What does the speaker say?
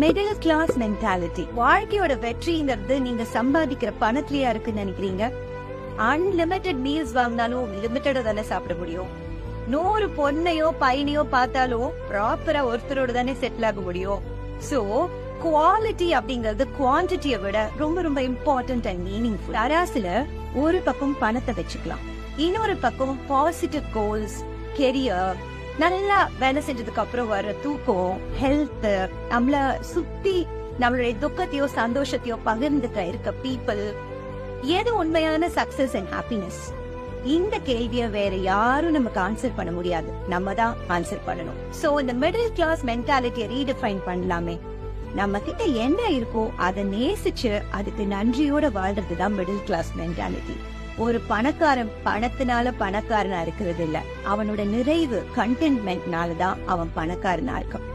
Middle class mentality. வாழ்க்கையோட வெற்றிங்கிறது நீங்க சம்பாதிக்கிற பணத்திலேயா இருக்குன்னு நினைக்கிறீங்க? அன்லிமிட்டெட் மீல்ஸ் வாங்கினாலும் லிமிட்டடா தானே சாப்பிட முடியும். 100 பொண்ணையோ பையனையோ பார்த்தாலும் ப்ராப்பரா ஒருத்தரோட தானே செட்டில் ஆக முடியும். சோ குவாலிட்டி அப்படிங்கறது குவான்டிட்டியை விட ரொம்ப ரொம்ப இம்பார்ட்டன்ட் அண்ட் மீனிங்ஃபுல். தராசுல ஒரு பக்கம் பணத்தை வச்சுக்கலாம், இன்னொரு பக்கம் பாசிட்டிவ் கோல்ஸ், கெரியர், நல்லா வேலை செஞ்சதுக்கு அப்புறம் வர தூக்கம், ஹெல்த், நம்மள சுத்தி நம்மளுடைய துக்கத்தையோ சந்தோஷத்தையோ பகிர்ந்துக்க இருக்க பீப்புள், எது உண்மையான சக்சஸ் அண்ட் ஹாப்பினஸ்? இந்த கேள்வியை வேற யாரும் நமக்கு ஆன்சர் பண்ண முடியாது, நம்ம தான் ஆன்சர் பண்ணணும். சோ இந்த மிடில் கிளாஸ் மென்டாலிட்டியை ரீடிஃபைன் பண்ணலாமே. நம்ம கிட்ட என்ன இருக்கோ அதை நேசிச்சு அதுக்கு நன்றியோட வாழ்றதுதான் மிடில் கிளாஸ் மென்டாலிட்டி. ஒரு பணக்காரன் பணத்தினால பணக்காரனா இருக்கிறது இல்ல, அவனோட நிறைவு கண்டென்ட்மெண்ட்னாலதான் அவன் பணக்காரனா இருக்கான்.